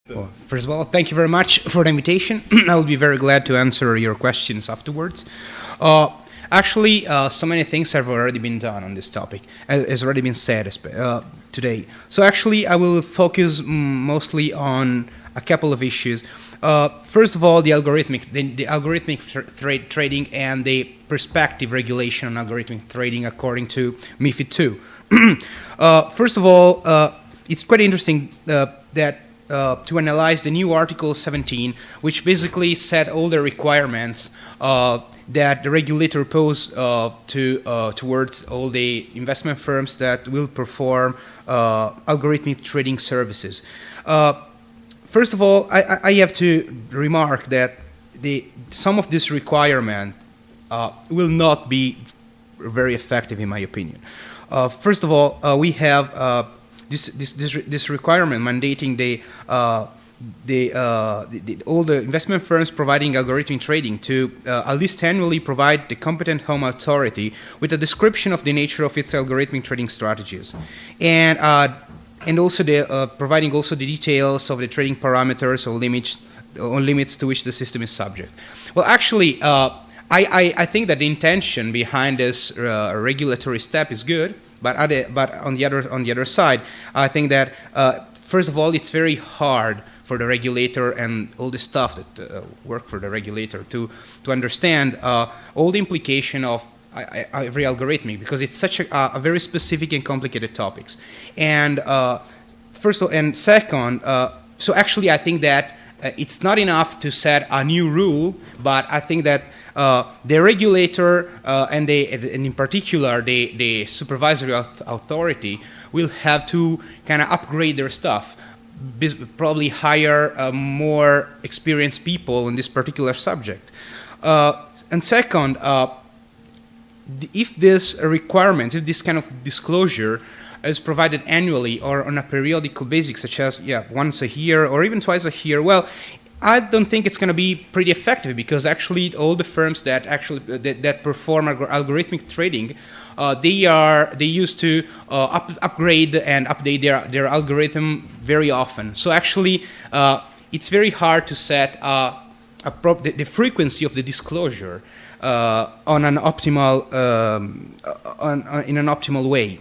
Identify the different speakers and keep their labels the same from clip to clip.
Speaker 1: Well, first of all, thank you very much for the invitation. I will be very glad to answer your questions afterwards. So many things have already been done on this topic, has already been said today. So actually, I will focus mostly on a couple of issues. First of all, the algorithmic trading and the prospective regulation on algorithmic trading according to MiFID II. First of all, it's quite interesting that to analyze the new Article 17, which basically set all the requirements that the regulator posed towards all the investment firms that will perform algorithmic trading services. First of all, I have to remark that some of this requirement will not be very effective, in my opinion. First of all, we have this requirement mandating all the investment firms providing algorithmic trading to at least annually provide the competent home authority with a description of the nature of its algorithmic trading strategies, and also providing also the details of the trading parameters or limits to which the system is subject. Well, actually, I think that the intention behind this regulatory step is good. But on the other side, I think that first of all, it's very hard for the regulator and all the staff that work for the regulator to understand all the implication of every algorithmic, because it's such a very specific and complicated topics. And second, so actually, I think that it's not enough to set a new rule, but I think that the regulator and in particular the supervisory authority will have to kind of upgrade their stuff, probably hire more experienced people in this particular subject. And second, if this requirement, if this kind of disclosure is provided annually or on a periodical basis, such as once a year or even twice a year, well, I don't think it's going to be pretty effective, because actually all the firms that that perform algorithmic trading, they used to upgrade and update their algorithm very often. So actually, it's very hard to set the frequency of the disclosure on an optimal in an optimal way.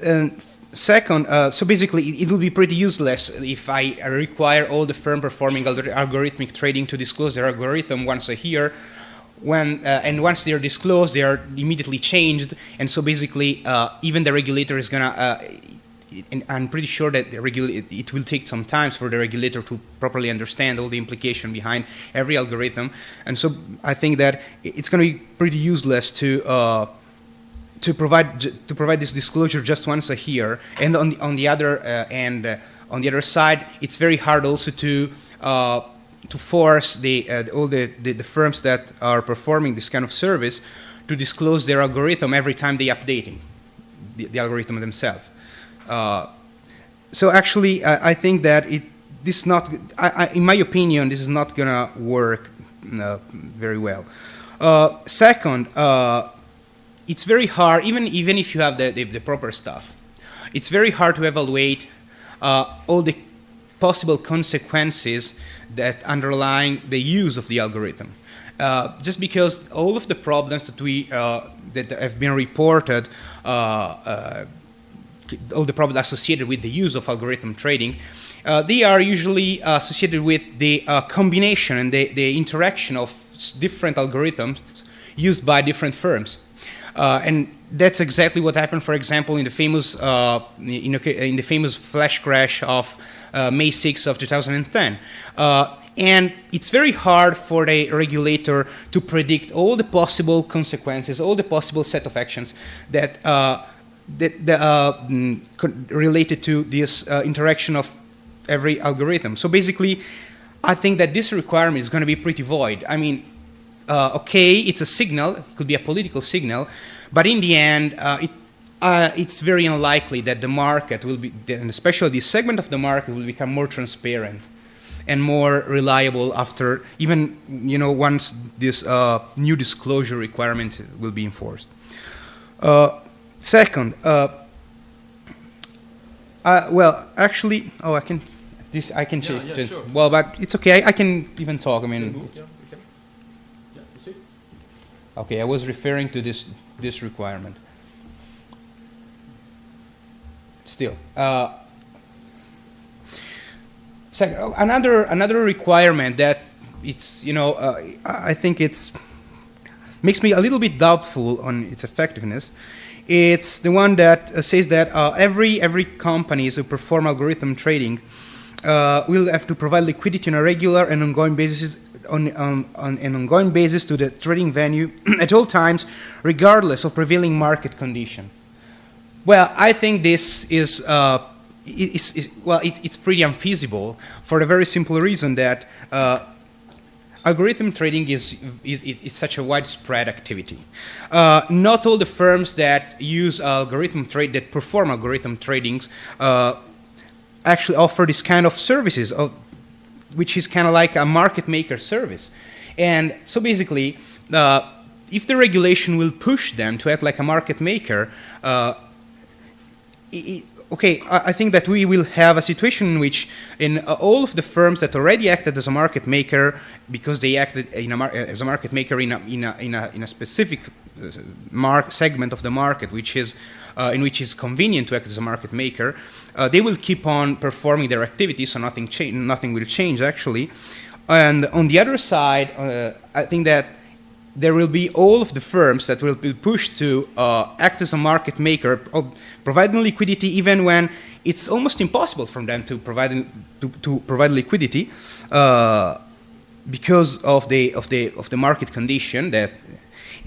Speaker 1: And second, so basically it will be pretty useless if I require all the firm performing algorithmic trading to disclose their algorithm once a year, and once they are disclosed, they are immediately changed, and so basically even the regulator is gonna, I'm pretty sure that it will take some time for the regulator to properly understand all the implication behind every algorithm, and so I think that it's going to be pretty useless to provide this disclosure just once a year. And on the other side, it's very hard also to force all the firms that are performing this kind of service to disclose their algorithm every time they updating the algorithm themselves. So actually, I think that in my opinion, this is not gonna work very well. Second. It's very hard, even if you have the proper stuff, it's very hard to evaluate all the possible consequences that underlying the use of the algorithm. Just because all of the problems that have been reported, all the problems associated with the use of algorithm trading, they are usually associated with the combination and the interaction of different algorithms used by different firms. And that's exactly what happened, for example, in the famous flash crash of May 6th of 2010. And it's very hard for the regulator to predict all the possible consequences, all the possible set of actions that related to this interaction of every algorithm. So basically, I think that this requirement is going to be pretty void. I mean, okay, it's a signal, it could be a political signal, but in the end, it's very unlikely that the market will be, and especially this segment of the market, will become more transparent and more reliable after, even once this new disclosure requirement will be enforced. Second, well, actually, I this I can change.
Speaker 2: Yeah, sure.
Speaker 1: Well, but it's okay. I can even talk. I mean,
Speaker 2: Move, yeah, we can. Yeah, you see?
Speaker 1: okay. I was referring to this requirement. Still, another requirement that it's I think it's makes me a little bit doubtful on its effectiveness. It's the one that says that every companies who perform algorithm trading will have to provide liquidity on a regular and ongoing basis on an ongoing basis to the trading venue at all times, regardless of prevailing market condition. Well, I think this is it's pretty unfeasible for the very simple reason that algorithm trading is such a widespread activity. Not all the firms that use that perform algorithm tradings actually offer this kind of services, which is kind of like a market maker service. And so basically, if the regulation will push them to act like a market maker, okay, I think that we will have a situation in which all of the firms that already acted as a market maker, because they acted as a market maker in a specific segment of the market, which is in which is convenient to act as a market maker, they will keep on performing their activities, so nothing will change actually. And on the other side, I think that there will be all of the firms that will be pushed to act as a market maker, providing liquidity even when it's almost impossible for them to provide liquidity because of the market condition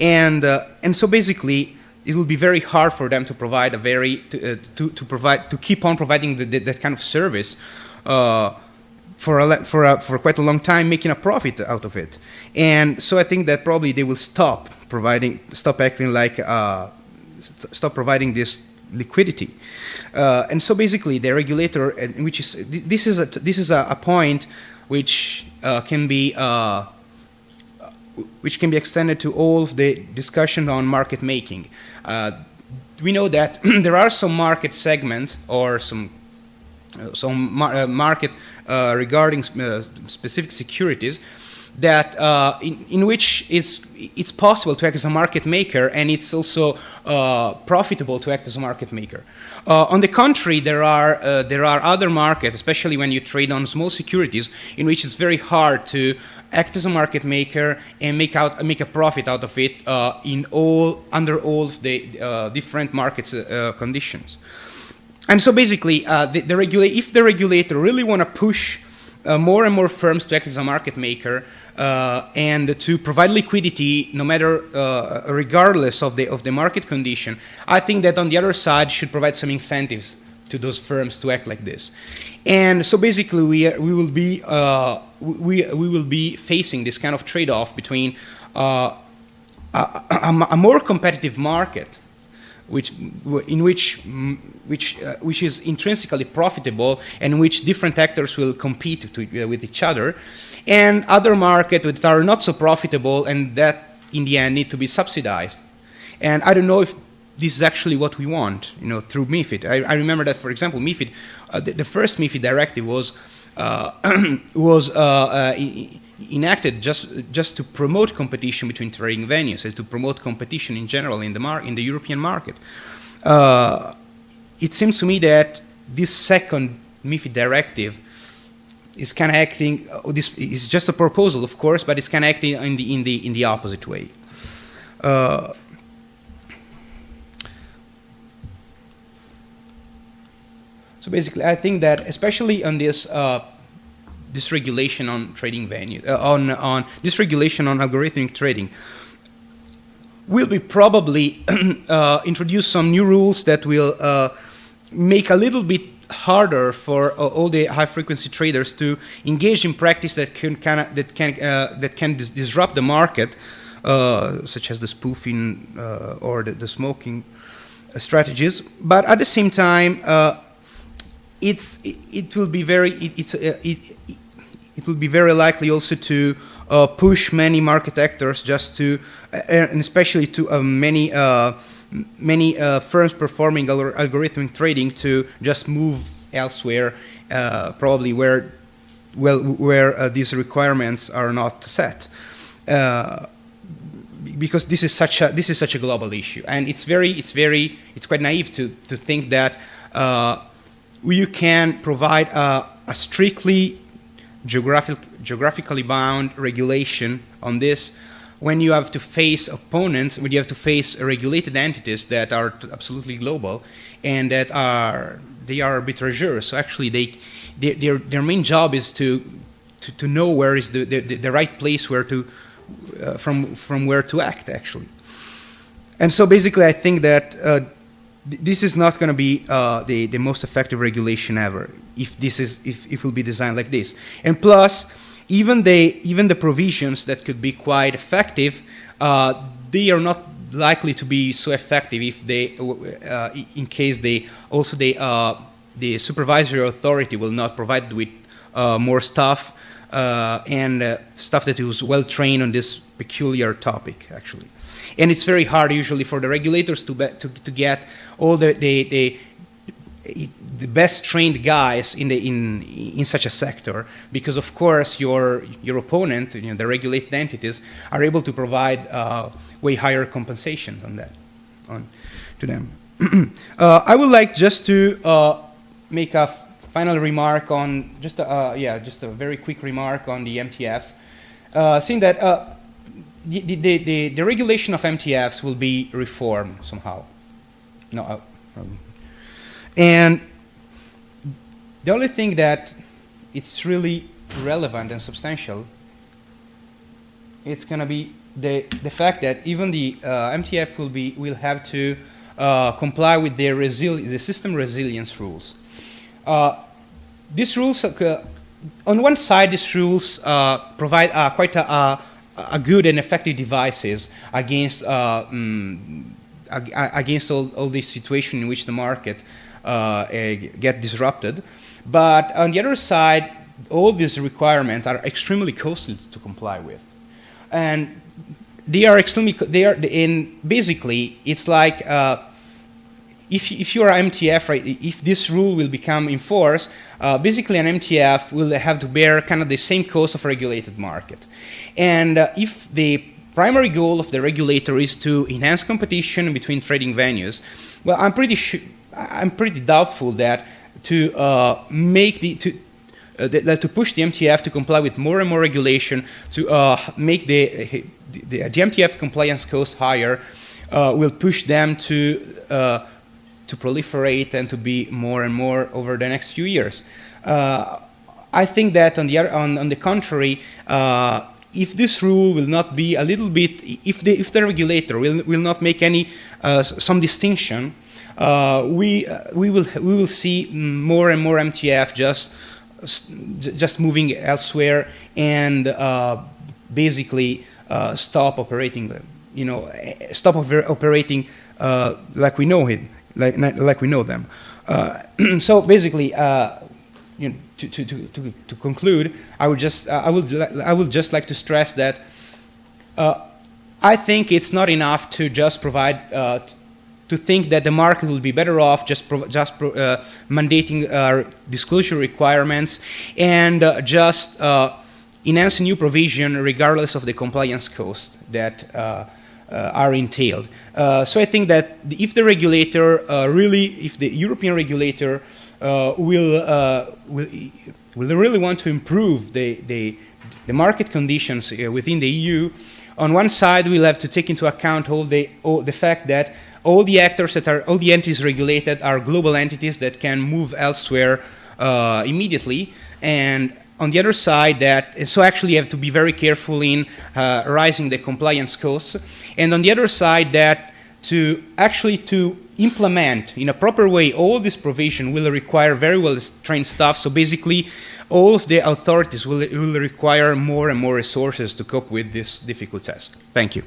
Speaker 1: and so basically it will be very hard for them to provide to keep on providing that kind of service for quite a long time, making a profit out of it. And so I think that probably they will stop providing this liquidity. And so basically the regulator, this is a point which can be extended to all of the discussion on market making. We know that there are some market segments or some market regarding specific securities that in which it's possible to act as a market maker, and it's also profitable to act as a market maker. On the contrary, there are other markets, especially when you trade on small securities, in which it's very hard to act as a market maker and make a profit out of it under all of the different market conditions. And so basically, if the regulator really want to push more and more firms to act as a market maker and to provide liquidity, no matter regardless of the market condition, I think that on the other side should provide some incentives to those firms to act like this. And so basically, we will be facing this kind of trade-off between a more competitive market, which is intrinsically profitable, and which different actors will compete with each other, and other markets that are not so profitable and that in the end need to be subsidized. And I don't know if this is actually what we want, through MiFID. I remember that, for example, MiFID, the first MiFID directive was enacted just to promote competition between trading venues and to promote competition in general in the European market. It seems to me that this second MiFID directive is kind of acting. This is just a proposal, of course, but it's kind of acting in the opposite way. So basically, I think that especially on this regulation on trading venue, on this regulation on algorithmic trading, will be probably introduce some new rules that will make a little bit harder for all the high-frequency traders to engage in practice that can disrupt the market, such as the spoofing or the smoking strategies. But at the same time, it will be very likely also to push many market actors just to, and especially to many firms performing algorithmic trading to just move elsewhere, probably where these requirements are not set. Because this is such a global issue, and it's quite naive to think that you can provide a strictly geographically bound regulation on this when you have to face opponents, when you have to face regulated entities that are absolutely global and that they are arbitrageurs. So actually, their main job is to know where is the right place where to from where to act, actually. And so basically, I think that this is not going to be the most effective regulation ever if it will be designed like this. And plus, even the provisions that could be quite effective, they are not likely to be so effective if they, in case the supervisory authority will not provide with more staff and staff that is well trained on this peculiar topic, actually. And it's very hard usually for the regulators to get all the best trained guys in such a sector, because of course your opponent, the regulated entities, are able to provide way higher compensation to them. I would like just to make a final remark on just a very quick remark on the MTFs, saying that the regulation of MTFs will be reformed somehow. And the only thing that it's really relevant and substantial, it's going to be the fact that even the MTF will have to comply with the system resilience rules. These rules, on one side, these rules provide quite a good and effective devices against all these situations in which the market get disrupted. But on the other side, all these requirements are extremely costly to comply with, and basically it's like if you are MTF, right, if this rule will become enforced, basically an MTF will have to bear kind of the same cost of a regulated market. And if the primary goal of the regulator is to enhance competition between trading venues, well, I'm pretty doubtful that to push the MTF to comply with more and more regulation, to make the MTF compliance cost higher, will push them to proliferate and to be more and more over the next few years. I think that on the contrary, if this rule will not be a little bit, if the regulator will not make any some distinction, we will see more and more MTF just moving elsewhere and basically stop operating, operating like we know it. Like we know them. So basically, to conclude, I would just like to stress that I think it's not enough to just provide to think that the market will be better off just mandating disclosure requirements and just enhance new provision regardless of the compliance cost that are entailed. So I think that if the regulator if the European regulator will really want to improve the market conditions within the EU, on one side we'll have to take into account all the fact that all the actors all the entities regulated are global entities that can move elsewhere immediately, and on the other side, so actually you have to be very careful in raising the compliance costs. And on the other side, that to implement in a proper way all this provision will require very well trained staff. So basically, all of the authorities will require more and more resources to cope with this difficult task. Thank you.